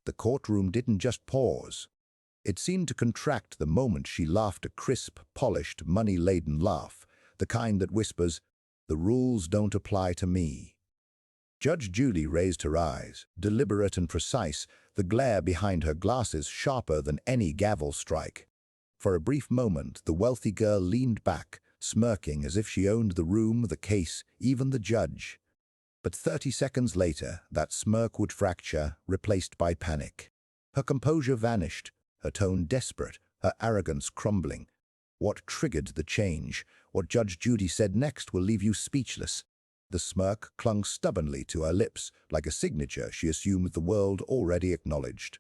The courtroom didn't just pause. It seemed to contract the moment she laughed a crisp, polished, money-laden laugh, the kind that whispers, "The rules don't apply to me." Judge Judy raised her eyes, deliberate and precise, the glare behind her glasses sharper than any gavel strike. For a brief moment, the wealthy girl leaned back, smirking as if she owned the room, the case, even the judge. But 30 seconds later, that smirk would fracture, replaced by panic. Her composure vanished, her tone desperate, her arrogance crumbling. What triggered the change? What Judge Judy said next will leave you speechless. The smirk clung stubbornly to her lips, like a signature she assumed the world already acknowledged.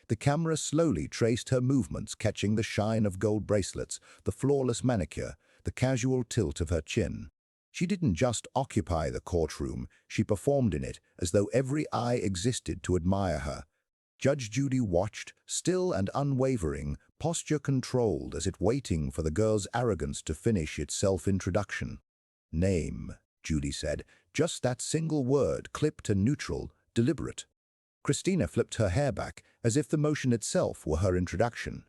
The camera slowly traced her movements, catching the shine of gold bracelets, the flawless manicure, the casual tilt of her chin. She didn't just occupy the courtroom, she performed in it as though every eye existed to admire her. Judge Judy watched, still and unwavering, posture controlled as if waiting for the girl's arrogance to finish its self-introduction. "Name," Judy said, just that single word, clipped and neutral, deliberate. Christina flipped her hair back, as if the motion itself were her introduction.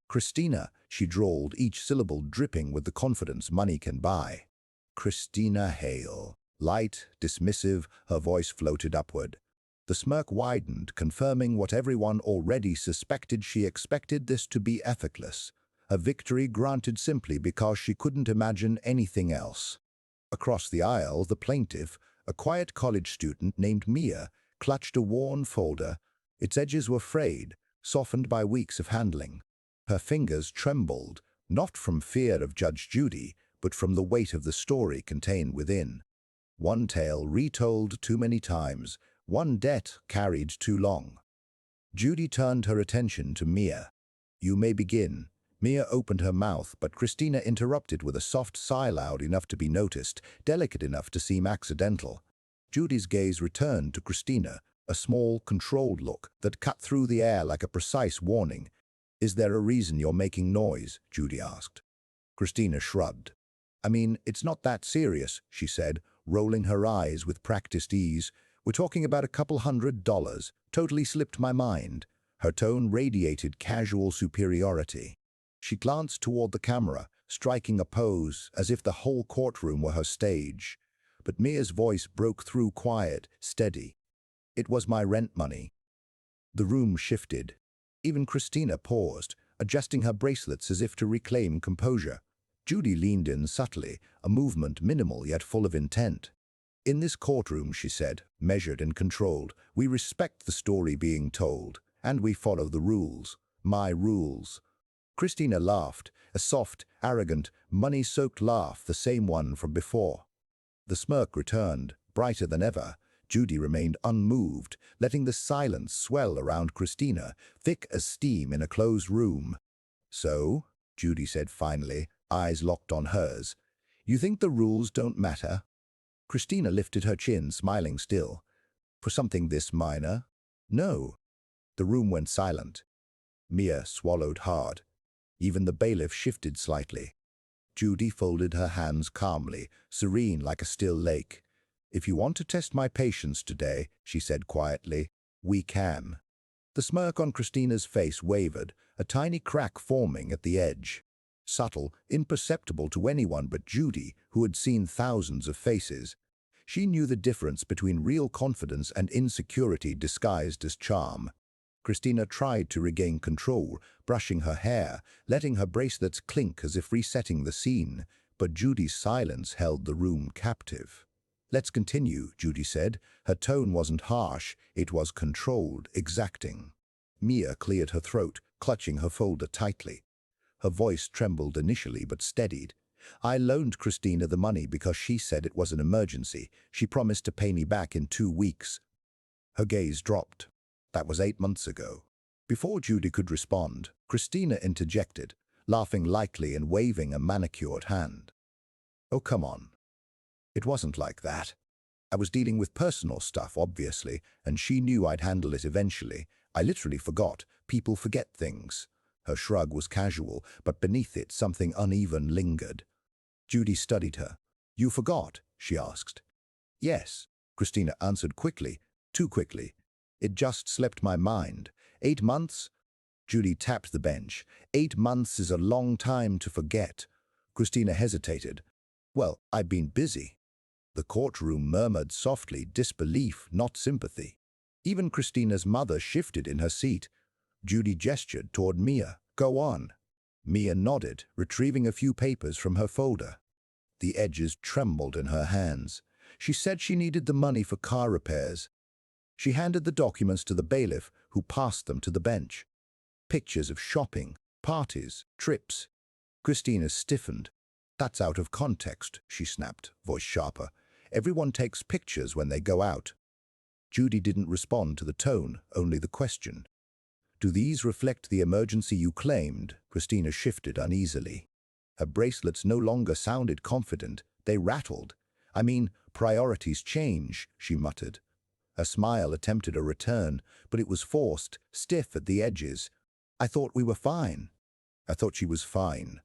"Christina," she drawled, each syllable dripping with the confidence money can buy. "Christina Hale." Light, dismissive, her voice floated upward. The smirk widened, confirming what everyone already suspected. She expected this to be effortless, a victory granted simply because she couldn't imagine anything else. Across the aisle, the plaintiff, a quiet college student named Mia, clutched a worn folder. Its edges were frayed, softened by weeks of handling. Her fingers trembled, not from fear of Judge Judy, but from the weight of the story contained within. One tale retold too many times, one debt carried too long. Judy turned her attention to Mia. "You may begin." Mia opened her mouth, but Christina interrupted with a soft sigh loud enough to be noticed, delicate enough to seem accidental. Judy's gaze returned to Christina, a small, controlled look that cut through the air like a precise warning. "Is there a reason you're making noise?" Judy asked. Christina shrugged. "I mean, it's not that serious," she said, rolling her eyes with practiced ease. "We're talking about a couple $100. Totally slipped my mind." Her tone radiated casual superiority. She glanced toward the camera, striking a pose as if the whole courtroom were her stage. But Mia's voice broke through, quiet, steady. "It was my rent money." The room shifted. Even Christina paused, adjusting her bracelets as if to reclaim composure. Judy leaned in subtly, a movement minimal yet full of intent. "In this courtroom," she said, measured and controlled, "we respect the story being told, and we follow the rules. My rules." Christina laughed, a soft, arrogant, money-soaked laugh, the same one from before. The smirk returned, brighter than ever. Judy remained unmoved, letting the silence swell around Christina, thick as steam in a closed room. "So," Judy said finally, eyes locked on hers, "you think the rules don't matter?" Christina lifted her chin, smiling still. "For something this minor? No." The room went silent. Mia swallowed hard. Even the bailiff shifted slightly. Judy folded her hands calmly, serene like a still lake. "If you want to test my patience today," she said quietly, "we can." The smirk on Christina's face wavered, a tiny crack forming at the edge. Subtle, imperceptible to anyone but Judy, who had seen thousands of faces. She knew the difference between real confidence and insecurity disguised as charm. Christina tried to regain control, brushing her hair, letting her bracelets clink as if resetting the scene, but Judy's silence held the room captive. "Let's continue," Judy said. Her tone wasn't harsh, it was controlled, exacting. Mia cleared her throat, clutching her folder tightly. Her voice trembled initially but steadied. "I loaned Christina the money because she said it was an emergency. She promised to pay me back in 2 weeks." Her gaze dropped. That was 8 months ago. Before Judy could respond, Christina interjected, laughing lightly and waving a manicured hand. "Oh, come on. It wasn't like that. I was dealing with personal stuff, obviously, and she knew I'd handle it eventually. I literally forgot. People forget things." Her shrug was casual, but beneath it something uneven lingered. Judy studied her. "You forgot?" she asked. "Yes," Christina answered quickly, too quickly. "It just slipped my mind. 8 months? Judy tapped the bench. 8 months is a long time to forget. Christina hesitated. Well, I've been busy. The courtroom murmured softly, disbelief, not sympathy. Even Christina's mother shifted in her seat. Judy gestured toward Mia. Go on. Mia nodded, retrieving a few papers from her folder. The edges trembled in her hands. She said she needed the money for car repairs. She handed the documents to the bailiff, who passed them to the bench. Pictures of shopping, parties, trips. Christina stiffened. That's out of context, she snapped, voice sharper. Everyone takes pictures when they go out. Judy didn't respond to the tone, only the question. Do these reflect the emergency you claimed? Christina shifted uneasily. Her bracelets no longer sounded confident, they rattled. I mean, priorities change, she muttered. Her smile attempted a return, but it was forced, stiff at the edges. I thought we were fine. I thought she was fine.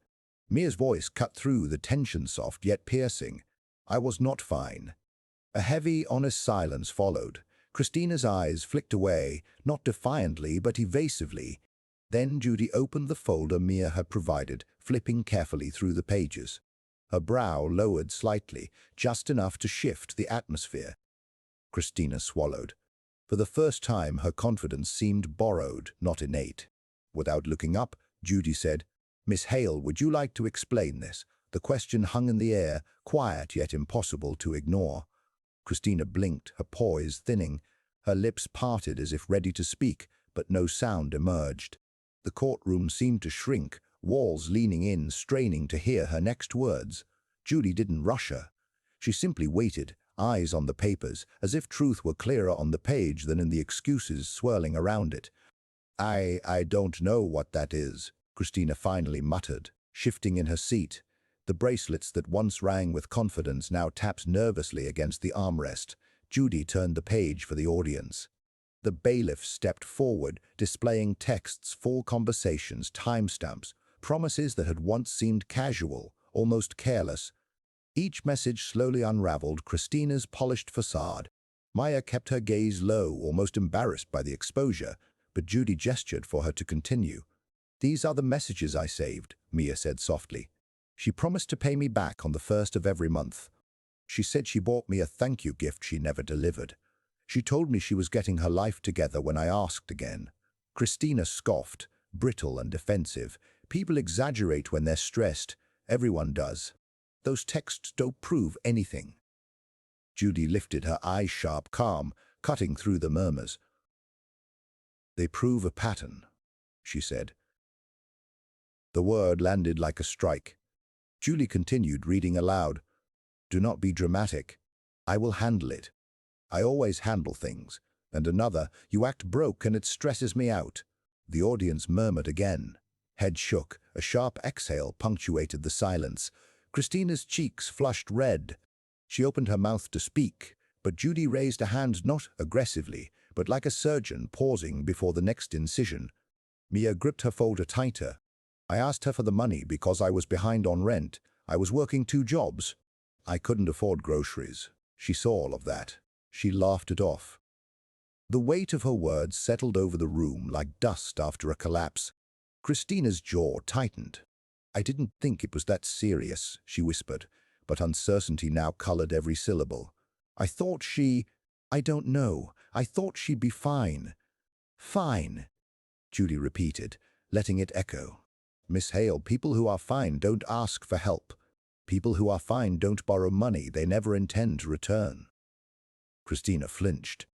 Mia's voice cut through the tension, soft yet piercing. I was not fine. A heavy, honest silence followed. Christina's eyes flicked away, not defiantly but evasively. Then Judy opened the folder Mia had provided, flipping carefully through the pages. Her brow lowered slightly, just enough to shift the atmosphere. Christina swallowed. For the first time, her confidence seemed borrowed, not innate. Without looking up, Judy said, Miss Hale, would you like to explain this? The question hung in the air, quiet yet impossible to ignore. Christina blinked, her poise thinning. Her lips parted as if ready to speak, but no sound emerged. The courtroom seemed to shrink, walls leaning in, straining to hear her next words. Judy didn't rush her. She simply waited, eyes on the papers, as if truth were clearer on the page than in the excuses swirling around it. I don't know what that is, Christina finally muttered, shifting in her seat. The bracelets that once rang with confidence now tapped nervously against the armrest. Judy turned the page for the audience. The bailiff stepped forward, displaying texts, full conversations, timestamps, promises that had once seemed casual, almost careless. Each message slowly unraveled Christina's polished facade. Maya kept her gaze low, almost embarrassed by the exposure, but Judy gestured for her to continue. These are the messages I saved, Mia said softly. She promised to pay me back on the 1st of every month. She said she bought me a thank you gift she never delivered. She told me she was getting her life together when I asked again. Christina scoffed, brittle and defensive. People exaggerate when they're stressed. Everyone does. Those texts don't prove anything. Judy lifted her eyes sharp, calm, cutting through the murmurs. They prove a pattern, she said. The word landed like a strike. Julie continued, reading aloud. Do not be dramatic. I will handle it. I always handle things. And another, you act broke and it stresses me out. The audience murmured again. Head shook. A sharp exhale punctuated the silence. Christina's cheeks flushed red. She opened her mouth to speak, but Judy raised a hand not aggressively, but like a surgeon pausing before the next incision. Mia gripped her folder tighter. I asked her for the money because I was behind on rent. I was working 2 jobs. I couldn't afford groceries. She saw all of that. She laughed it off. The weight of her words settled over the room like dust after a collapse. Christina's jaw tightened. I didn't think it was that serious, she whispered, but uncertainty now colored every syllable. I thought I don't know. I thought she'd be fine. Fine, Judy repeated, letting it echo. Miss Hale, people who are fine don't ask for help. People who are fine don't borrow money they never intend to return. Christina flinched.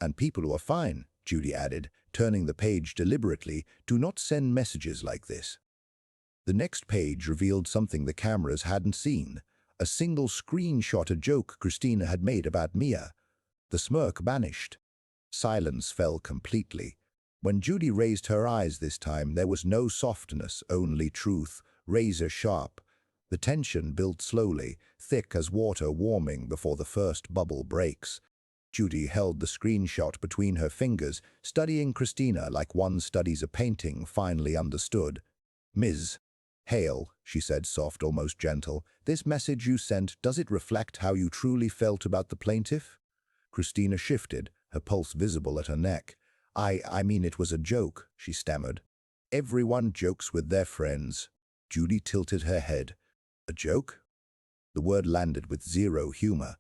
And people who are fine, Judy added, turning the page deliberately, do not send messages like this. The next page revealed something the cameras hadn't seen. A single screenshot, a joke Christina had made about Mia. The smirk vanished. Silence fell completely. When Judy raised her eyes this time, there was no softness, only truth, razor sharp. The tension built slowly, thick as water warming before the first bubble breaks. Judy held the screenshot between her fingers, studying Christina like one studies a painting finally understood. Ms. Hale, she said, soft, almost gentle, this message you sent, does it reflect how you truly felt about the plaintiff? Christina shifted, her pulse visible at her neck. I mean it was a joke, she stammered. Everyone jokes with their friends. Judy tilted her head. A joke? The word landed with zero humor.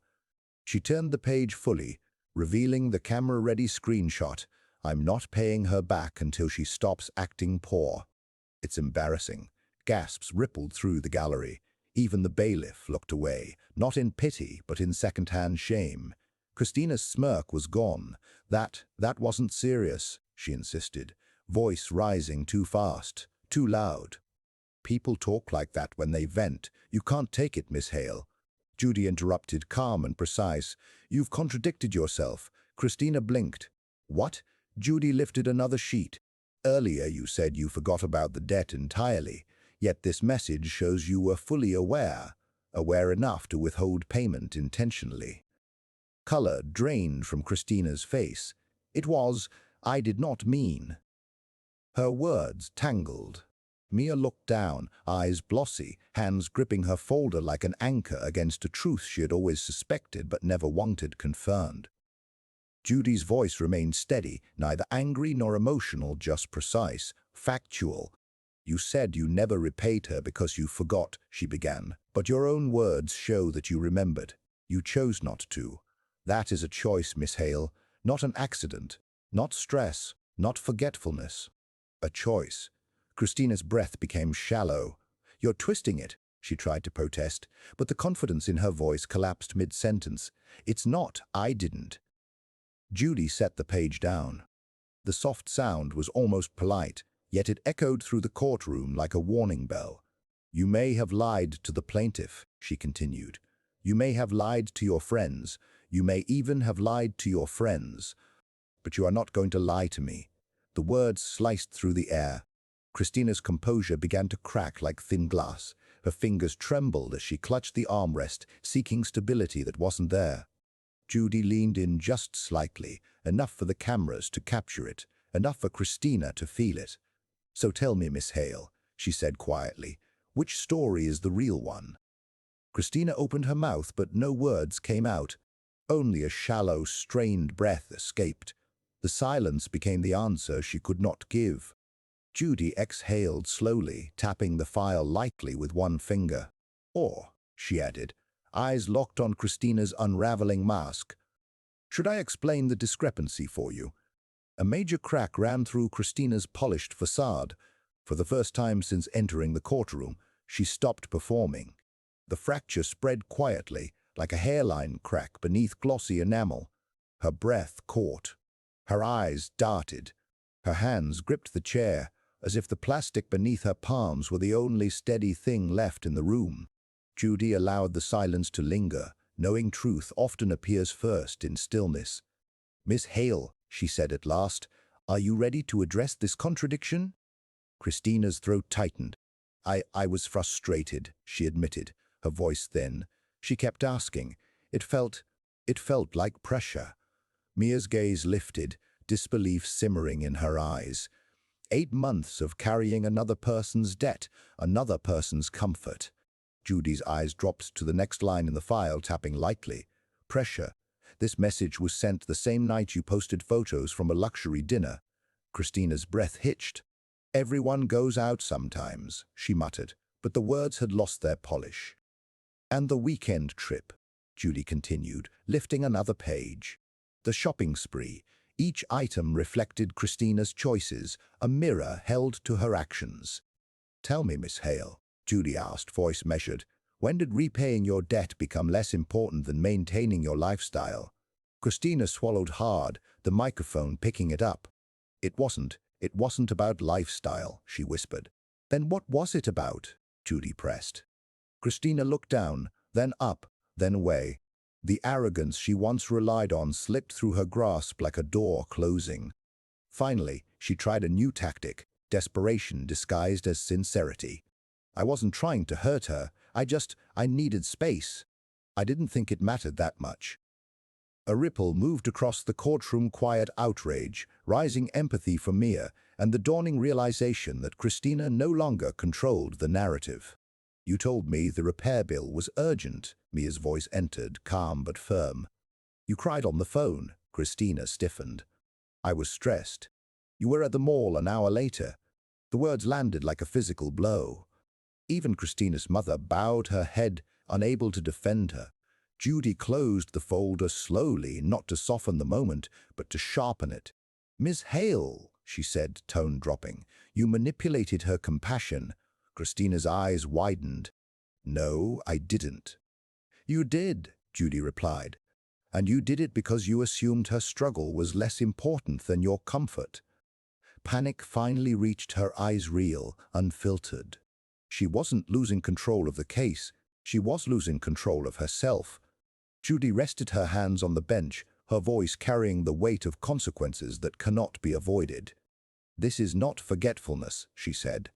She turned the page fully, revealing the camera-ready screenshot. I'm not paying her back until she stops acting poor. It's embarrassing. Gasps rippled through the gallery. Even the bailiff looked away, not in pity, but in second-hand shame. Christina's smirk was gone. That wasn't serious, she insisted, voice rising too fast, too loud. People talk like that when they vent. You can't take it, Miss Hale. Judy interrupted, calm and precise. You've contradicted yourself. Christina blinked. What? Judy lifted another sheet. Earlier you said you forgot about the debt entirely, yet this message shows you were fully aware enough to withhold payment intentionally. Color drained from Christina's face. It was, I did not mean. Her words tangled. Mia looked down, eyes glossy, hands gripping her folder like an anchor against a truth she had always suspected but never wanted confirmed. Judy's voice remained steady, neither angry nor emotional, just precise, factual. You said you never repaid her because you forgot, she began, but your own words show that you remembered. You chose not to. That is a choice, Miss Hale, not an accident, not stress, not forgetfulness. A choice. Christina's breath became shallow. You're twisting it, she tried to protest, but the confidence in her voice collapsed mid-sentence. It's not, I didn't. Judy set the page down. The soft sound was almost polite, yet it echoed through the courtroom like a warning bell. You may have lied to the plaintiff, she continued. You may have lied to your friends. You may even have lied to your friends. But you are not going to lie to me. The words sliced through the air. Christina's composure began to crack like thin glass. Her fingers trembled as she clutched the armrest, seeking stability that wasn't there. Judy leaned in just slightly, enough for the cameras to capture it, enough for Christina to feel it. So tell me, Miss Hale, she said quietly, which story is the real one? Christina opened her mouth, but no words came out. Only a shallow, strained breath escaped. The silence became the answer she could not give. Judy exhaled slowly, tapping the file lightly with one finger. Or, she added, eyes locked on Christina's unraveling mask. Should I explain the discrepancy for you? A major crack ran through Christina's polished facade. For the first time since entering the courtroom, she stopped performing. The fracture spread quietly, like a hairline crack beneath glossy enamel. Her breath caught. Her eyes darted. Her hands gripped the chair, as if the plastic beneath her palms were the only steady thing left in the room. Judy allowed the silence to linger, knowing truth often appears first in stillness. Miss Hale, she said at last, are you ready to address this contradiction? Christina's throat tightened. I was frustrated, she admitted, her voice thin. She kept asking. It felt like pressure. Mia's gaze lifted, disbelief simmering in her eyes. 8 months of carrying another person's debt, another person's comfort. Judy's eyes dropped to the next line in the file, tapping lightly. Pressure. This message was sent the same night you posted photos from a luxury dinner. Christina's breath hitched. Everyone goes out sometimes, she muttered, but the words had lost their polish. And the weekend trip, Judy continued, lifting another page. The shopping spree. Each item reflected Christina's choices, a mirror held to her actions. Tell me, Miss Hale, Judy asked, voice measured, when did repaying your debt become less important than maintaining your lifestyle? Christina swallowed hard, the microphone picking it up. It wasn't about lifestyle, she whispered. Then what was it about? Judy pressed. Christina looked down, then up, then away. The arrogance she once relied on slipped through her grasp like a door closing. Finally, she tried a new tactic, desperation disguised as sincerity. I wasn't trying to hurt her, I needed space. I didn't think it mattered that much. A ripple moved across the courtroom, quiet outrage, rising empathy for Mia, and the dawning realization that Christina no longer controlled the narrative. You told me the repair bill was urgent, Mia's voice entered, calm but firm. You cried on the phone, Christina stiffened. I was stressed. You were at the mall an hour later. The words landed like a physical blow. Even Christina's mother bowed her head, unable to defend her. Judy closed the folder slowly, not to soften the moment, but to sharpen it. "Miss Hale," she said, tone dropping, "you manipulated her compassion." Christina's eyes widened. "No, I didn't." "You did," Judy replied. "And you did it because you assumed her struggle was less important than your comfort." Panic finally reached her eyes, real, unfiltered. She wasn't losing control of the case. She was losing control of herself. Judy rested her hands on the bench, her voice carrying the weight of consequences that cannot be avoided. "This is not forgetfulness," she said.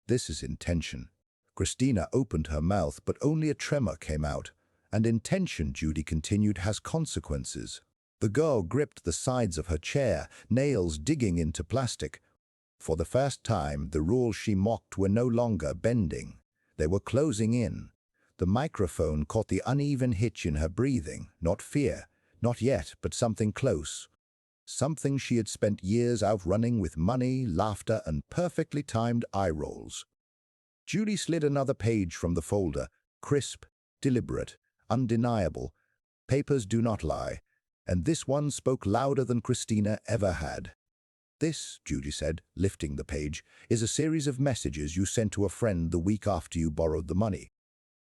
"This is intention." Christina opened her mouth, but only a tremor came out. "And intention," Judy continued, "has consequences." The girl gripped the sides of her chair, nails digging into plastic. For the first time, the rules she mocked were no longer bending. They were closing in. The microphone caught the uneven hitch in her breathing, not fear, not yet, but something close. Something she had spent years outrunning with money, laughter, and perfectly timed eye rolls. Judy slid another page from the folder, crisp, deliberate, undeniable. Papers do not lie, and this one spoke louder than Christina ever had. "This," Judy said, lifting the page, "is a series of messages you sent to a friend the week after you borrowed the money."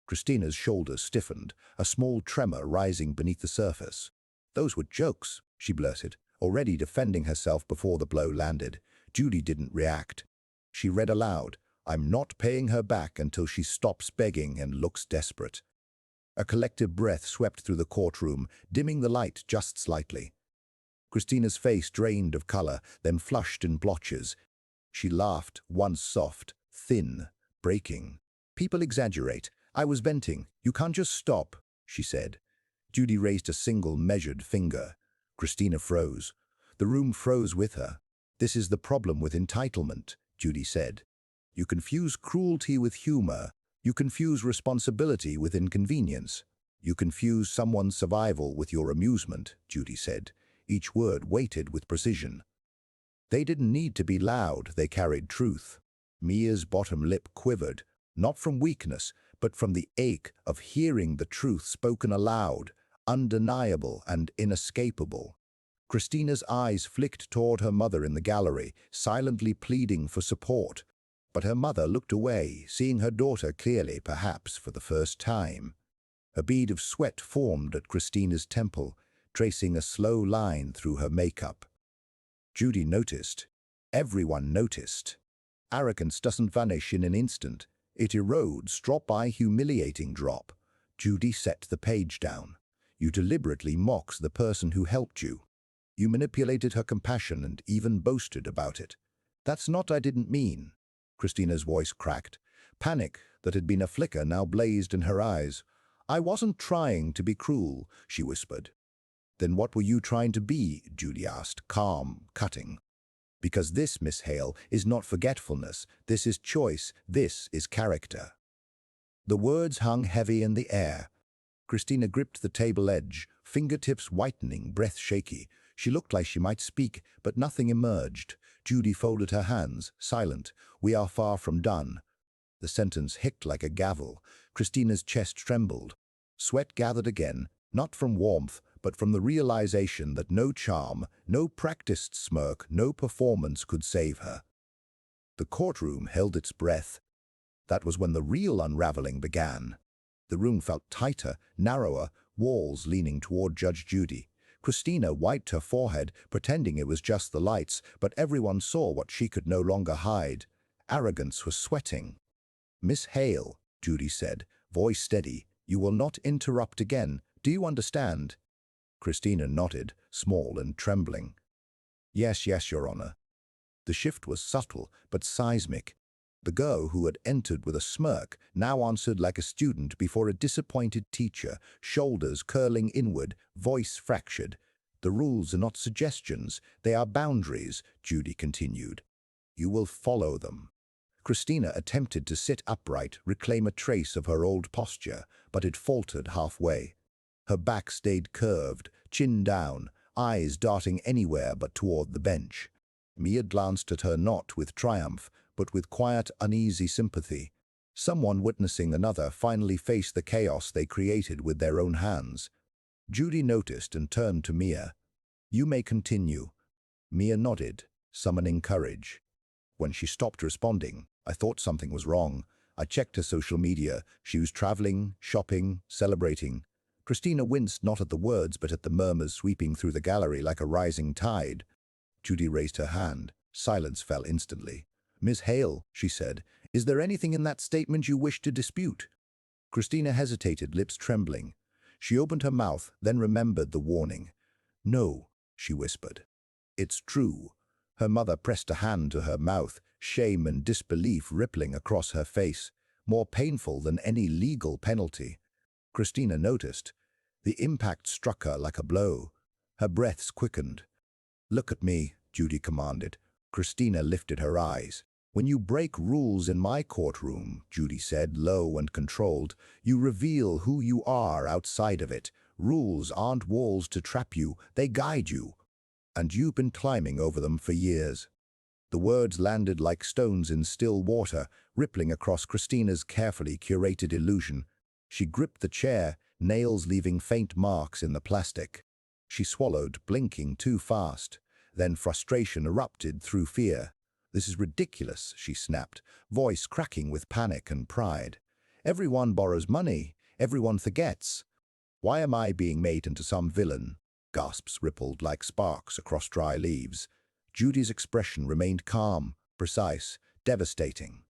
Christina's shoulders stiffened, a small tremor rising beneath the surface. "Those were jokes," she blurted, already defending herself before the blow landed. Judy didn't react. She read aloud, "I'm not paying her back until she stops begging and looks desperate." A collective breath swept through the courtroom, dimming the light just slightly. Christina's face drained of color, then flushed in blotches. She laughed, once soft, thin, breaking. "People exaggerate. I was venting. You can't just stop," she said. Judy raised a single measured finger. Christina froze. The room froze with her. "This is the problem with entitlement," Judy said. "You confuse cruelty with humor. You confuse responsibility with inconvenience. You confuse someone's survival with your amusement," Judy said, each word weighted with precision. They didn't need to be loud, they carried truth. Mia's bottom lip quivered, not from weakness, but from the ache of hearing the truth spoken aloud, undeniable and inescapable. Christina's eyes flicked toward her mother in the gallery, silently pleading for support. But her mother looked away, seeing her daughter clearly, perhaps for the first time. A bead of sweat formed at Christina's temple, tracing a slow line through her makeup. Judy noticed. Everyone noticed. Arrogance doesn't vanish in an instant. It erodes drop by humiliating drop. Judy set the page down. "You deliberately mocked the person who helped you. You manipulated her compassion and even boasted about it." "That's not I didn't mean." Christina's voice cracked. Panic that had been a flicker now blazed in her eyes. "I wasn't trying to be cruel," she whispered. "Then what were you trying to be?" Judy asked, calm, cutting. "Because this, Miss Hale, is not forgetfulness. This is choice. This is character." The words hung heavy in the air. Christina gripped the table edge, fingertips whitening, breath shaky. She looked like she might speak, but nothing emerged. Judy folded her hands, silent. "We are far from done." The sentence hicked like a gavel. Christina's chest trembled. Sweat gathered again, not from warmth, but from the realization that no charm, no practiced smirk, no performance could save her. The courtroom held its breath. That was when the real unraveling began. The room felt tighter, narrower, walls leaning toward Judge Judy. Christina wiped her forehead, pretending it was just the lights, but everyone saw what she could no longer hide. Arrogance was sweating. "Miss Hale," Judy said, voice steady, "you will not interrupt again. Do you understand?" Christina nodded, small and trembling. Yes, Your Honor." The shift was subtle, but seismic. The girl who had entered with a smirk now answered like a student before a disappointed teacher, shoulders curling inward, voice fractured. "The rules are not suggestions, they are boundaries," Judy continued. "You will follow them." Christina attempted to sit upright, reclaim a trace of her old posture, but it faltered halfway. Her back stayed curved, chin down, eyes darting anywhere but toward the bench. Mia glanced at her not with triumph, but with quiet, uneasy sympathy. Someone witnessing another finally faced the chaos they created with their own hands. Judy noticed and turned to Mia. "You may continue." Mia nodded, summoning courage. When she stopped responding, I thought something was wrong. I checked her social media. She was traveling, shopping, celebrating. Christina winced not at the words but at the murmurs sweeping through the gallery like a rising tide. Judy raised her hand. Silence fell instantly. "Miss Hale," she said, "is there anything in that statement you wish to dispute?" Christina hesitated, lips trembling. She opened her mouth, then remembered the warning. "No," she whispered. "It's true." Her mother pressed a hand to her mouth, shame and disbelief rippling across her face, more painful than any legal penalty. Christina noticed. The impact struck her like a blow. Her breaths quickened. "Look at me," Judy commanded. Christina lifted her eyes. "When you break rules in my courtroom," Judy said, low and controlled, "you reveal who you are outside of it. Rules aren't walls to trap you, they guide you. And you've been climbing over them for years." The words landed like stones in still water, rippling across Christina's carefully curated illusion. She gripped the chair, nails leaving faint marks in the plastic. She swallowed, blinking too fast. Then frustration erupted through fear. "This is ridiculous," she snapped, voice cracking with panic and pride. "Everyone borrows money. Everyone forgets. Why am I being made into some villain?" Gasps rippled like sparks across dry leaves. Judy's expression remained calm, precise, devastating.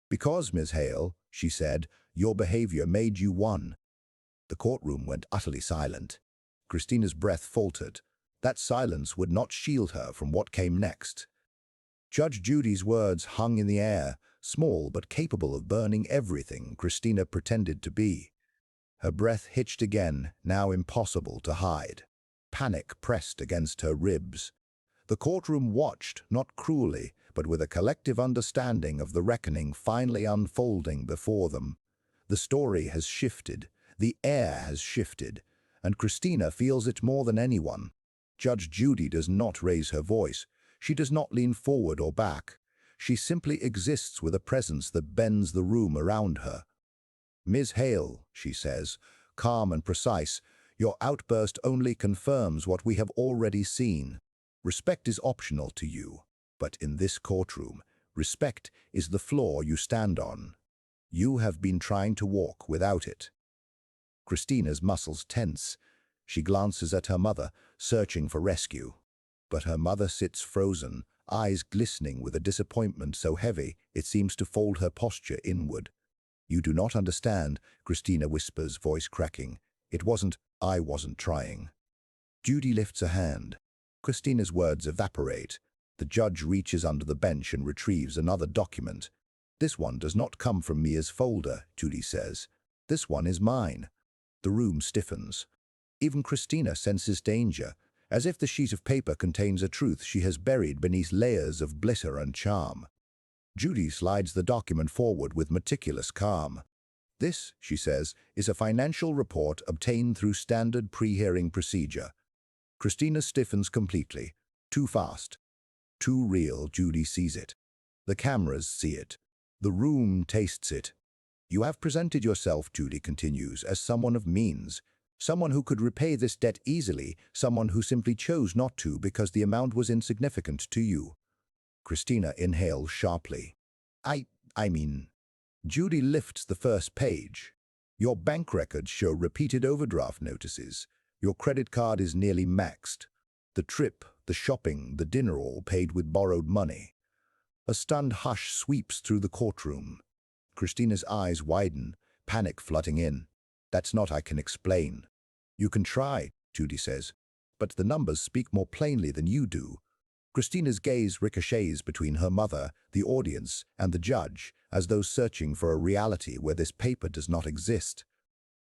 "Because, Miss Hale," she said, "your behavior made you one." The courtroom went utterly silent. Christina's breath faltered. That silence would not shield her from what came next. Judge Judy's words hung in the air, small but capable of burning everything Christina pretended to be. Her breath hitched again, now impossible to hide. Panic pressed against her ribs. The courtroom watched, not cruelly, but with a collective understanding of the reckoning finally unfolding before them. The story has shifted, the air has shifted, and Christina feels it more than anyone. Judge Judy does not raise her voice. She does not lean forward or back. She simply exists with a presence that bends the room around her. "Ms. Hale," she says, calm and precise, "your outburst only confirms what we have already seen. Respect is optional to you, but in this courtroom, respect is the floor you stand on. You have been trying to walk without it." Christina's muscles tense. She glances at her mother, searching for rescue. But her mother sits frozen, eyes glistening with a disappointment so heavy it seems to fold her posture inward. "You do not understand," Christina whispers, voice cracking. I wasn't trying." Judy lifts a hand. Christina's words evaporate. The judge reaches under the bench and retrieves another document. "This one does not come from Mia's folder," Judy says. "This one is mine." The room stiffens. Even Christina senses danger, as if the sheet of paper contains a truth she has buried beneath layers of glitter and charm. Judy slides the document forward with meticulous calm. "This," she says, "is a financial report obtained through standard pre-hearing procedure." Christina stiffens completely. Too fast. Too real. Judy sees it. The cameras see it. The room tastes it. "You have presented yourself," Judy continues, "as someone of means. Someone who could repay this debt easily, someone who simply chose not to because the amount was insignificant to you." Christina inhales sharply. I mean... Judy lifts the first page. "Your bank records show repeated overdraft notices. Your credit card is nearly maxed. The trip, the shopping, the dinner all paid with borrowed money." A stunned hush sweeps through the courtroom. Christina's eyes widen, panic flooding in. "That's not I can explain." "You can try," Judy says, "but the numbers speak more plainly than you do." Christina's gaze ricochets between her mother, the audience, and the judge, as though searching for a reality where this paper does not exist.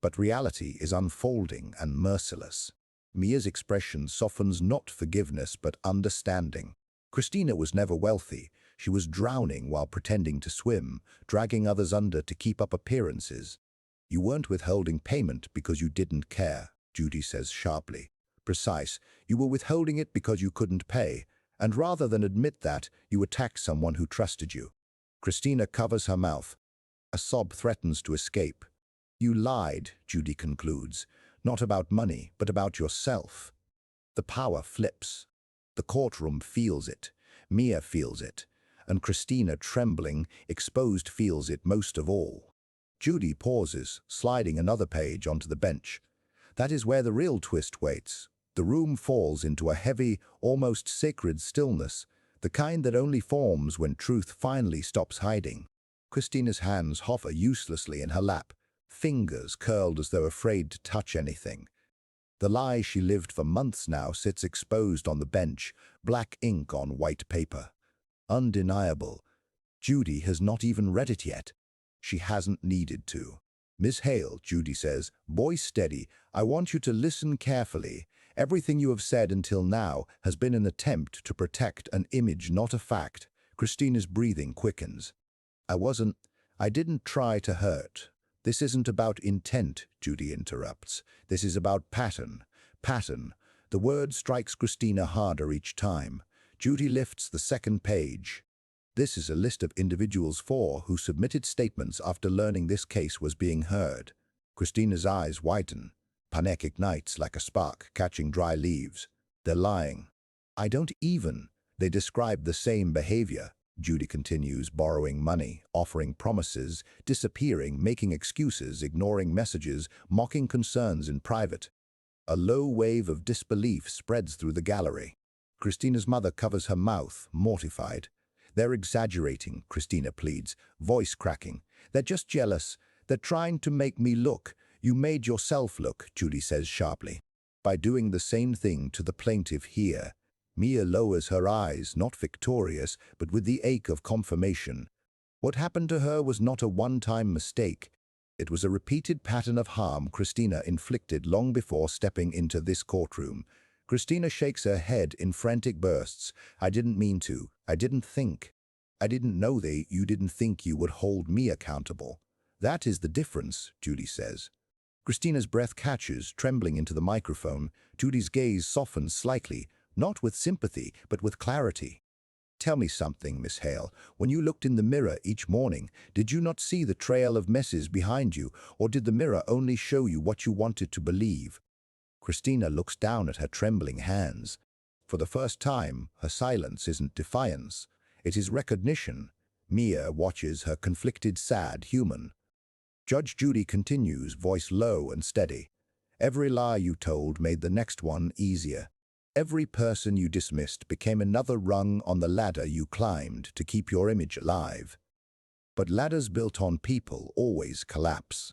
But reality is unfolding and merciless. Mia's expression softens not forgiveness but understanding. Christina was never wealthy. She was drowning while pretending to swim, dragging others under to keep up appearances. "You weren't withholding payment because you didn't care," Judy says sharply, Precise. You were withholding it because you couldn't pay, and rather than admit that, you attacked someone who trusted you. Christina covers her mouth. A sob threatens to escape. You lied, Judy concludes, not about money, but about yourself. The power flips. The courtroom feels it. Mia feels it. And Christina, trembling, exposed, feels it most of all. Judy pauses, sliding another page onto the bench. That is where the real twist waits. The room falls into a heavy, almost sacred stillness, the kind that only forms when truth finally stops hiding. Christina's hands hover uselessly in her lap, fingers curled as though afraid to touch anything. The lie she lived for months now sits exposed on the bench, black ink on white paper. Undeniable. Judy has not even read it yet. She hasn't needed to. Miss Hale, Judy says, voice steady, I want you to listen carefully. Everything you have said until now has been an attempt to protect an image, not a fact. Christina's breathing quickens. I didn't try to hurt. This isn't about intent, Judy interrupts. This is about pattern. Pattern. The word strikes Christina harder each time. Judy lifts the second page. This is a list of individuals who submitted statements after learning this case was being heard. Christina's eyes widen. Panic ignites like a spark catching dry leaves. They're lying. They describe the same behavior. Judy continues, borrowing money, offering promises, disappearing, making excuses, ignoring messages, mocking concerns in private. A low wave of disbelief spreads through the gallery. Christina's mother covers her mouth, mortified. They're exaggerating, Christina pleads, voice cracking. They're just jealous. They're trying to make me look. You made yourself look, Judy says sharply. By doing the same thing to the plaintiff here. Mia lowers her eyes, not victorious, but with the ache of confirmation. What happened to her was not a one-time mistake. It was a repeated pattern of harm Christina inflicted long before stepping into this courtroom. Christina shakes her head in frantic bursts. I didn't mean to. I didn't think. I didn't know you didn't think you would hold me accountable. That is the difference, Judy says. Christina's breath catches, trembling into the microphone. Judy's gaze softens slightly, not with sympathy, but with clarity. Tell me something, Miss Hale. When you looked in the mirror each morning, did you not see the trail of messes behind you, or did the mirror only show you what you wanted to believe? Christina looks down at her trembling hands. For the first time, her silence isn't defiance. It is recognition. Mia watches her conflicted, sad human. Judge Judy continues, voice low and steady. Every lie you told made the next one easier. Every person you dismissed became another rung on the ladder you climbed to keep your image alive. But ladders built on people always collapse.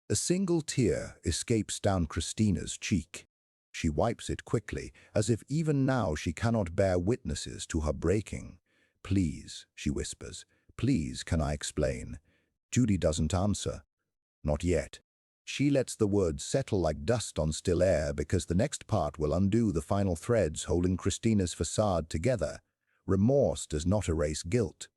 A single tear escapes down Christina's cheek. She wipes it quickly, as if even now she cannot bear witnesses to her breaking. Please, she whispers, please, can I explain? Judy doesn't answer. Not yet. She lets the words settle like dust on still air because the next part will undo the final threads holding Christina's facade together. Remorse does not erase guilt.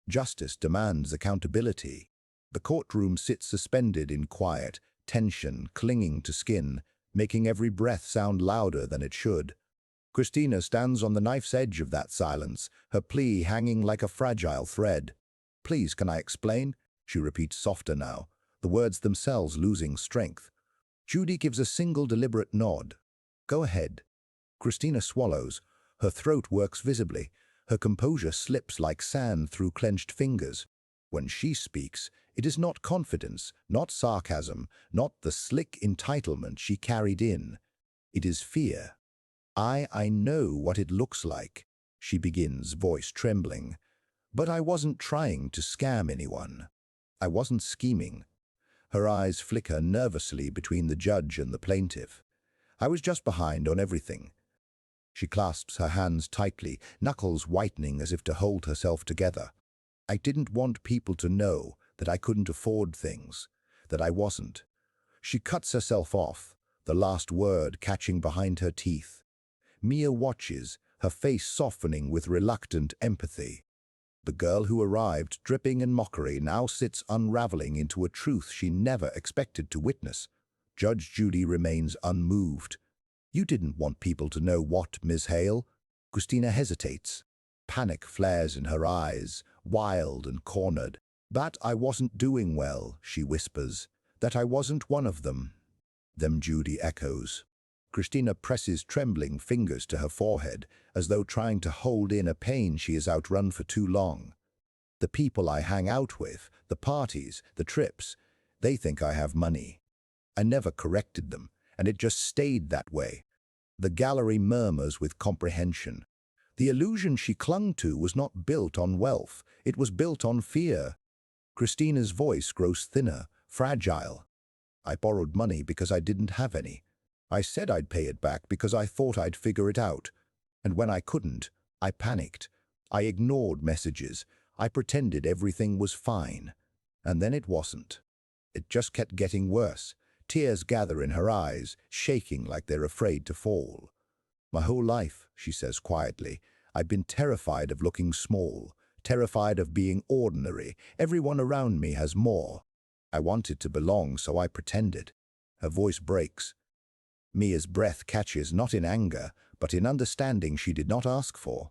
Justice demands accountability. The courtroom sits suspended in quiet, tension clinging to skin, making every breath sound louder than it should. Christina stands on the knife's edge of that silence, her plea hanging like a fragile thread. Please, can I explain? She repeats softer now, the words themselves losing strength. Judy gives a single deliberate nod. Go ahead. Christina swallows. Her throat works visibly. Her composure slips like sand through clenched fingers. When she speaks, it is not confidence, not sarcasm, not the slick entitlement she carried in. It is fear. I know what it looks like, she begins, voice trembling. But I wasn't trying to scam anyone. I wasn't scheming. Her eyes flicker nervously between the judge and the plaintiff. I was just behind on everything. She clasps her hands tightly, knuckles whitening as if to hold herself together. I didn't want people to know that I couldn't afford things, that I wasn't. She cuts herself off, the last word catching behind her teeth. Mia watches, her face softening with reluctant empathy. The girl who arrived dripping in mockery now sits unraveling into a truth she never expected to witness. Judge Judy remains unmoved. You didn't want people to know what, Miss Hale? Christina hesitates. Panic flares in her eyes, wild and cornered. That I wasn't doing well, she whispers. That I wasn't one of them. Them, Judy echoes. Christina presses trembling fingers to her forehead, as though trying to hold in a pain she has outrun for too long. The people I hang out with, the parties, the trips, they think I have money. I never corrected them, and it just stayed that way. The gallery murmurs with comprehension. The illusion she clung to was not built on wealth, it was built on fear. Christina's voice grows thinner, fragile. I borrowed money because I didn't have any. I said I'd pay it back because I thought I'd figure it out. And when I couldn't, I panicked. I ignored messages. I pretended everything was fine. And then it wasn't. It just kept getting worse. Tears gather in her eyes, shaking like they're afraid to fall. My whole life, she says quietly, I've been terrified of looking small, terrified of being ordinary. Everyone around me has more. I wanted to belong, so I pretended. Her voice breaks. Mia's breath catches not in anger, but in understanding she did not ask for.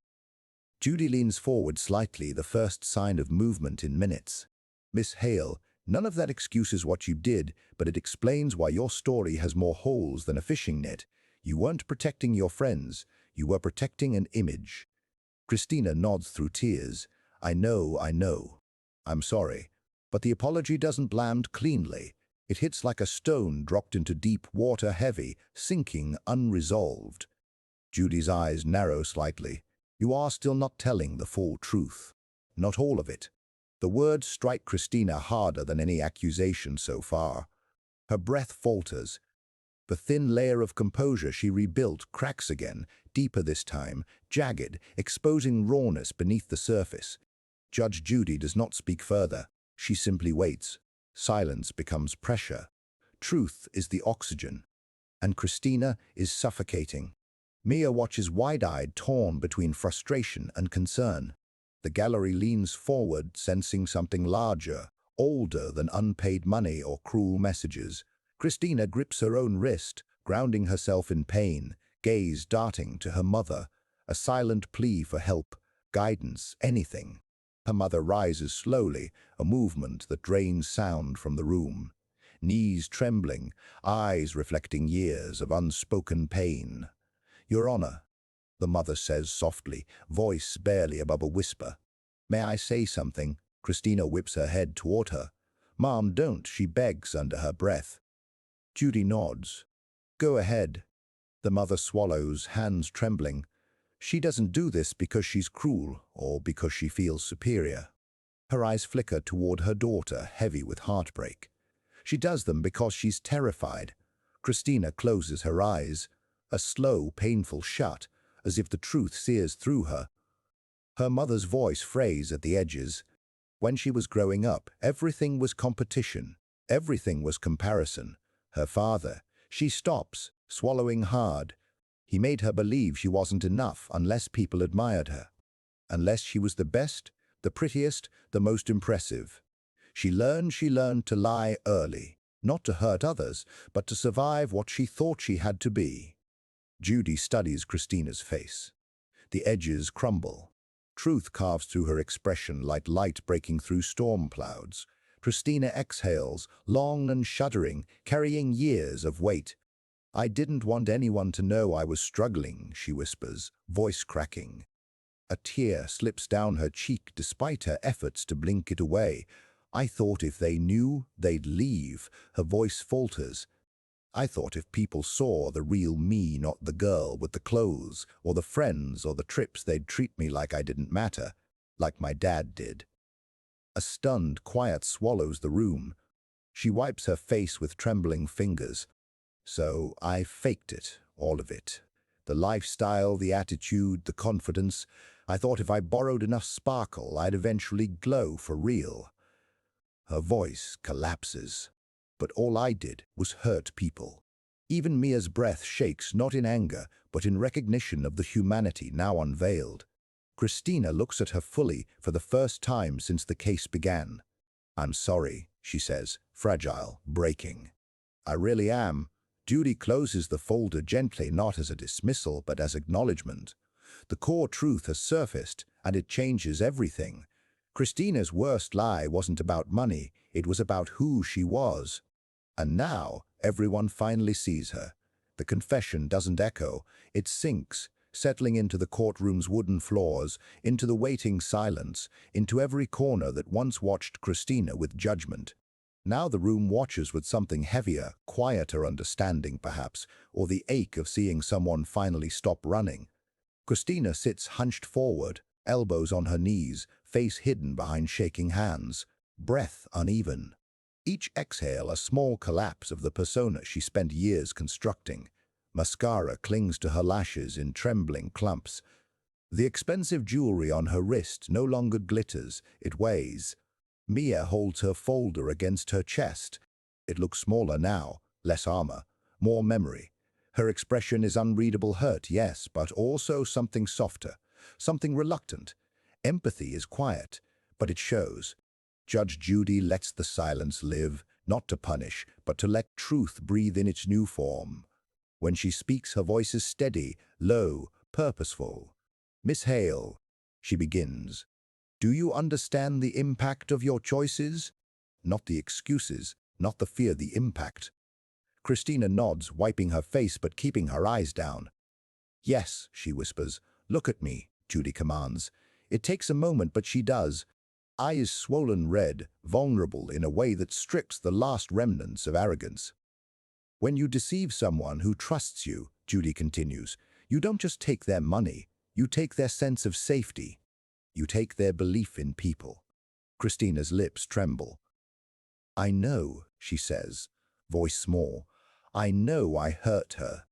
Judy leans forward slightly, the first sign of movement in minutes. Miss Hale, none of that excuses what you did, but it explains why your story has more holes than a fishing net. You weren't protecting your friends, you were protecting an image. Christina nods through tears. I know. I'm sorry. But the apology doesn't land cleanly. It hits like a stone dropped into deep water, heavy, sinking, unresolved. Judy's eyes narrow slightly. You are still not telling the full truth. Not all of it. The words strike Christina harder than any accusation so far. Her breath falters. The thin layer of composure she rebuilt cracks again, deeper this time, jagged, exposing rawness beneath the surface. Judge Judy does not speak further. She simply waits. Silence becomes pressure. Truth is the oxygen. And Christina is suffocating. Mia watches wide-eyed, torn between frustration and concern. The gallery leans forward, sensing something larger, older than unpaid money or cruel messages. Christina grips her own wrist, grounding herself in pain, gaze darting to her mother, a silent plea for help, guidance, anything. Her mother rises slowly, a movement that drains sound from the room. Knees trembling, eyes reflecting years of unspoken pain. Your Honor, the mother says softly, voice barely above a whisper. May I say something? Christina whips her head toward her. Mom, don't, she begs under her breath. Judy nods. Go ahead. The mother swallows, hands trembling. She doesn't do this because she's cruel or because she feels superior. Her eyes flicker toward her daughter, heavy with heartbreak. She does them because she's terrified. Christina closes her eyes, a slow, painful shut, as if the truth sears through her. Her mother's voice frays at the edges. When she was growing up, everything was competition. Everything was comparison. Her father. She stops, swallowing hard. He made her believe she wasn't enough unless people admired her. Unless she was the best, the prettiest, the most impressive. She learned to lie early, not to hurt others, but to survive what she thought she had to be. Judy studies Christina's face. The edges crumble. Truth carves through her expression like light breaking through storm clouds. Christina exhales, long and shuddering, carrying years of weight. I didn't want anyone to know I was struggling, she whispers, voice cracking. A tear slips down her cheek despite her efforts to blink it away. I thought if they knew, they'd leave. Her voice falters. I thought if people saw the real me, not the girl with the clothes, or the friends, or the trips, they'd treat me like I didn't matter, like my dad did. A stunned quiet swallows the room. She wipes her face with trembling fingers. So I faked it, all of it. The lifestyle, the attitude, the confidence. I thought if I borrowed enough sparkle, I'd eventually glow for real. Her voice collapses. But all I did was hurt people. Even Mia's breath shakes, not in anger, but in recognition of the humanity now unveiled. Christina looks at her fully for the first time since the case began. I'm sorry, she says, fragile, breaking. I really am. Judy closes the folder gently, not as a dismissal, but as acknowledgement. The core truth has surfaced, and it changes everything. Christina's worst lie wasn't about money, it was about who she was. And now, everyone finally sees her. The confession doesn't echo, it sinks, settling into the courtroom's wooden floors, into the waiting silence, into every corner that once watched Christina with judgment. Now the room watches with something heavier, quieter understanding perhaps, or the ache of seeing someone finally stop running. Christina sits hunched forward, elbows on her knees, face hidden behind shaking hands, breath uneven. Each exhale a small collapse of the persona she spent years constructing. Mascara clings to her lashes in trembling clumps. The expensive jewelry on her wrist no longer glitters, it weighs. Mia holds her folder against her chest. It looks smaller now, less armor, more memory. Her expression is unreadable hurt, yes, but also something softer, something reluctant. Empathy is quiet, but it shows. Judge Judy lets the silence live, not to punish, but to let truth breathe in its new form. When she speaks, her voice is steady, low, purposeful. "Miss Hale," she begins, "do you understand the impact of your choices?" Not the excuses, not the fear, the impact. Christina nods, wiping her face but keeping her eyes down. "Yes," she whispers. "Look at me," Judy commands. It takes a moment, but she does. Eyes swollen red, vulnerable in a way that strips the last remnants of arrogance. "When you deceive someone who trusts you," Judy continues, "you don't just take their money, you take their sense of safety. You take their belief in people." Christina's lips tremble. "I know," she says, voice small. "I know I hurt her."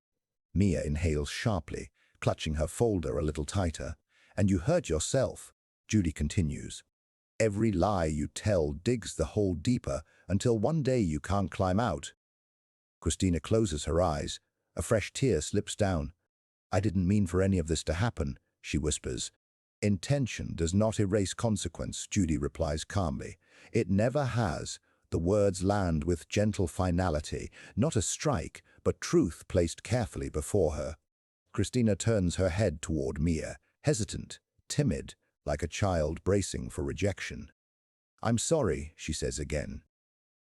Mia inhales sharply, clutching her folder a little tighter. "And you hurt yourself," Judy continues. "Every lie you tell digs the hole deeper until one day you can't climb out." Christina closes her eyes. A fresh tear slips down. "I didn't mean for any of this to happen," she whispers. "Intention does not erase consequence," Judy replies calmly. "It never has." The words land with gentle finality, not a strike, but truth placed carefully before her. Christina turns her head toward Mia, hesitant, timid, like a child bracing for rejection. "I'm sorry," she says again.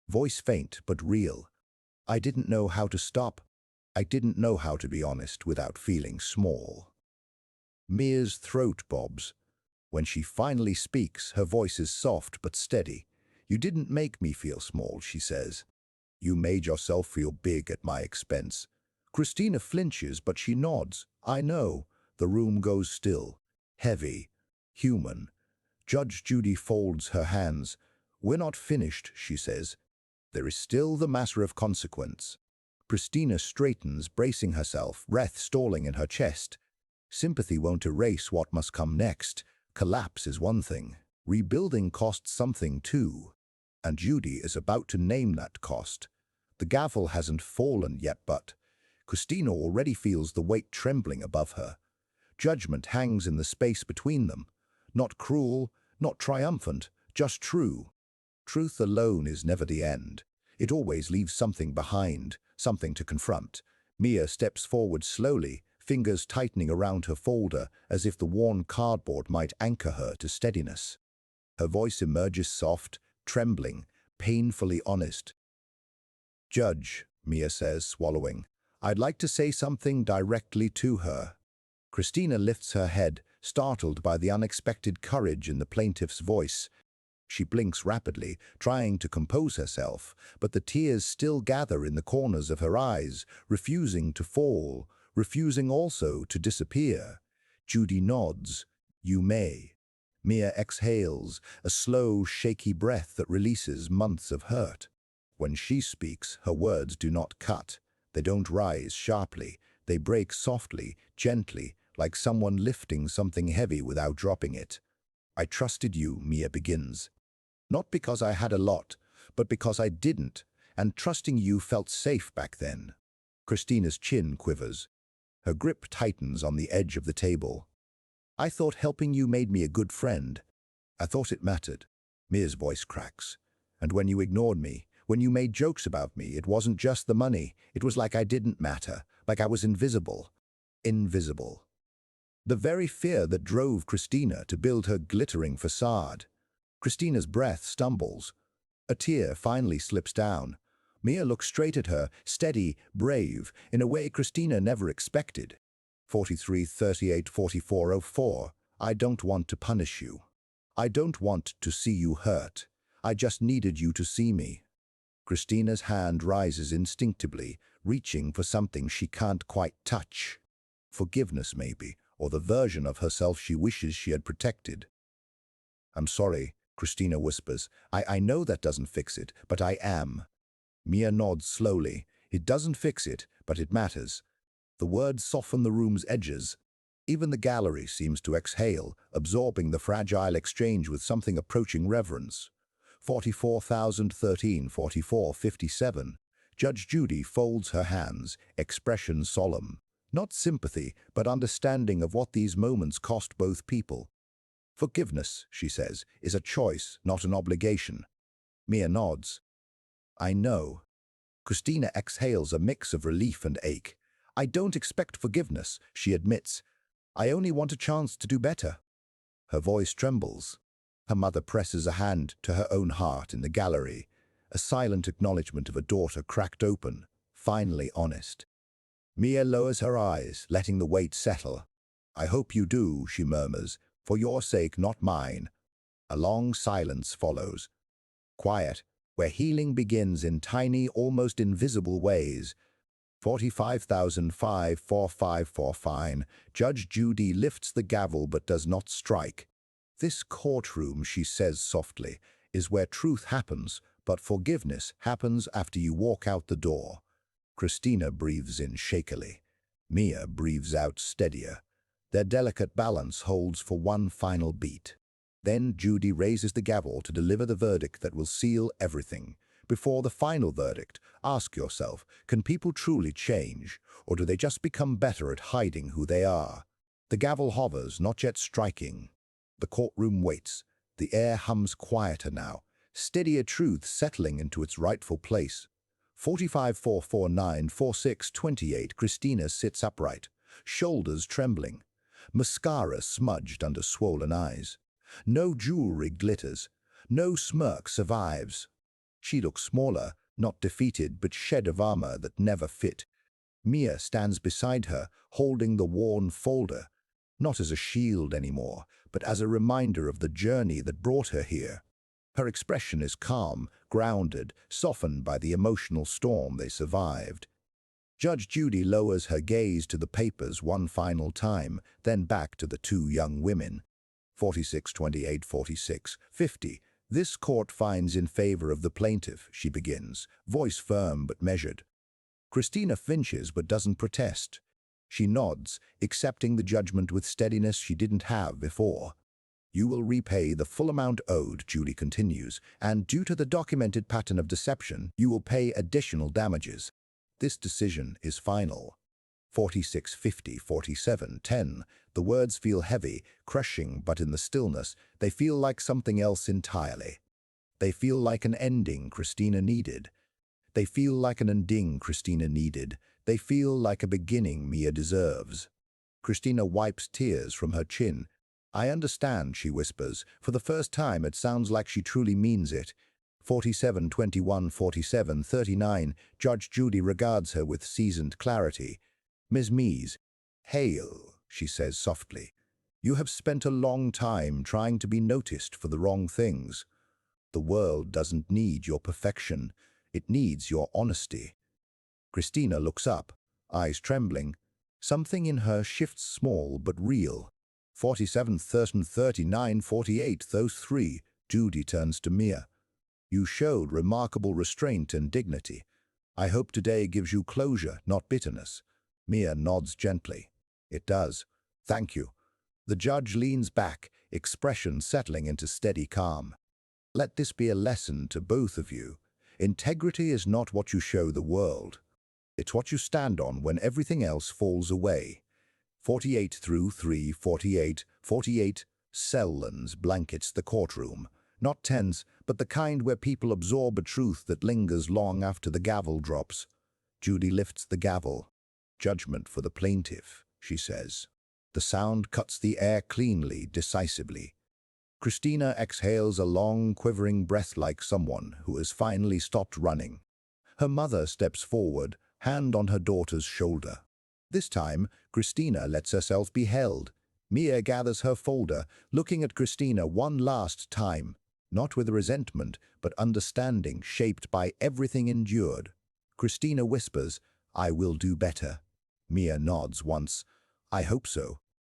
Voice faint but real. "I didn't know how to stop. I didn't know how to be honest without feeling small." Mia's throat bobs. When she finally speaks, her voice is soft but steady. "You didn't make me feel small," she says. "You made yourself feel big at my expense." Christina flinches, but she nods. "I know." The room goes still, heavy, human. Judge Judy folds her hands. "We're not finished," she says. "There is still the matter of consequence." Christina straightens, bracing herself, breath stalling in her chest. Sympathy won't erase what must come next. Collapse is one thing. Rebuilding costs something too. And Judy is about to name that cost. The gavel hasn't fallen yet, but Christina already feels the weight trembling above her. Judgment hangs in the space between them. Not cruel, not triumphant, just true. Truth alone is never the end. It always leaves something behind, something to confront. Mia steps forward slowly, fingers tightening around her folder as if the worn cardboard might anchor her to steadiness. Her voice emerges soft, trembling, painfully honest. "Judge," Mia says, swallowing, "I'd like to say something directly to her." Christina lifts her head, startled by the unexpected courage in the plaintiff's voice. She blinks rapidly, trying to compose herself, but the tears still gather in the corners of her eyes, refusing to fall, refusing also to disappear. Judy nods. "You may." Mia exhales, a slow, shaky breath that releases months of hurt. When she speaks, her words do not cut. They don't rise sharply. They break softly, gently, like someone lifting something heavy without dropping it. "I trusted you," Mia begins. "Not because I had a lot, but because I didn't, and trusting you felt safe back then." Christina's chin quivers. Her grip tightens on the edge of the table. "I thought helping you made me a good friend. I thought it mattered." Mia's voice cracks. "And when you ignored me, When you made jokes about me, it wasn't just the money. It was like I didn't matter, like I was invisible. Invisible. The very fear that drove Christina to build her glittering facade. Christina's breath stumbles. A tear finally slips down. Mia looks straight at her, steady, brave, in a way Christina never expected. 43-38-44-04. I don't want to punish you. I don't want to see you hurt. I just needed you to see me. Christina's hand rises instinctively, reaching for something she can't quite touch. Forgiveness, maybe, or the version of herself she wishes she had protected. I'm sorry, Christina whispers. I know that doesn't fix it, but I am. Mia nods slowly. It doesn't fix it, but it matters. The words soften the room's edges. Even the gallery seems to exhale, absorbing the fragile exchange with something approaching reverence. 44,013-44-57. Judge Judy folds her hands, expression solemn. Not sympathy, but understanding of what these moments cost both people. Forgiveness, she says, is a choice, not an obligation. Mia nods. I know. Christina exhales a mix of relief and ache. I don't expect forgiveness, she admits. I only want a chance to do better. Her voice trembles. Her mother presses a hand to her own heart in the gallery, a silent acknowledgement of a daughter cracked open, finally honest. Mia lowers her eyes, letting the weight settle. I hope you do, she murmurs, for your sake, not mine. A long silence follows. Quiet, where healing begins in tiny, almost invisible ways. 45,005-4545. Judge Judy lifts the gavel but does not strike. This courtroom, she says softly, is where truth happens, but forgiveness happens after you walk out the door. Christina breathes in shakily. Mia breathes out steadier. Their delicate balance holds for one final beat. Then Judy raises the gavel to deliver the verdict that will seal everything. Before the final verdict, ask yourself, can people truly change, or do they just become better at hiding who they are? The gavel hovers, not yet striking. The courtroom waits. The air hums quieter now, steadier truth settling into its rightful place. 45-449-46-28. Christina sits upright, shoulders trembling, mascara smudged under swollen eyes. No jewelry glitters, no smirk survives. She looks smaller, not defeated, but shed of armor that never fit. Mia stands beside her, holding the worn folder, not as a shield anymore, but as a reminder of the journey that brought her here. Her expression is calm, grounded, softened by the emotional storm they survived. Judge Judy lowers her gaze to the papers one final time, then back to the two young women. 46-28-46-50. This court finds in favor of the plaintiff, she begins, voice firm but measured. Christina flinches but doesn't protest. She nods, accepting the judgment with steadiness she didn't have before. You will repay the full amount owed, Judy continues, and due to the documented pattern of deception, you will pay additional damages. This decision is final. 46-50-47-10. The words feel heavy, crushing, but in the stillness, they feel like something else entirely. They feel like an ending Christina needed. They feel like an ending Christina needed. They feel like a beginning Mia deserves. Christina wipes tears from her chin. I understand, she whispers. For the first time, it sounds like she truly means it. 47-21-47-39. Judge Judy regards her with seasoned clarity. Ms. Mees, hail, she says softly. You have spent a long time trying to be noticed for the wrong things. The world doesn't need your perfection. It needs your honesty. Christina looks up, eyes trembling. Something in her shifts small but real. 47-39-48, those three. Judy turns to Mia. You showed remarkable restraint and dignity. I hope today gives you closure, not bitterness. Mia nods gently. It does. Thank you. The judge leans back, expression settling into steady calm. Let this be a lesson to both of you. Integrity is not what you show the world. It's what you stand on when everything else falls away. 48-3-48. 48. Cell lens blankets the courtroom. Not tense, but the kind where people absorb a truth that lingers long after the gavel drops. Judy lifts the gavel. Judgment for the plaintiff, she says. The sound cuts the air cleanly, decisively. Christina exhales a long, quivering breath like someone who has finally stopped running. Her mother steps forward, hand on her daughter's shoulder. This time, Christina lets herself be held. Mia gathers her folder, looking at Christina one last time, not with resentment, but understanding shaped by everything endured. Christina whispers, "I will do better." Mia nods once. "I hope so."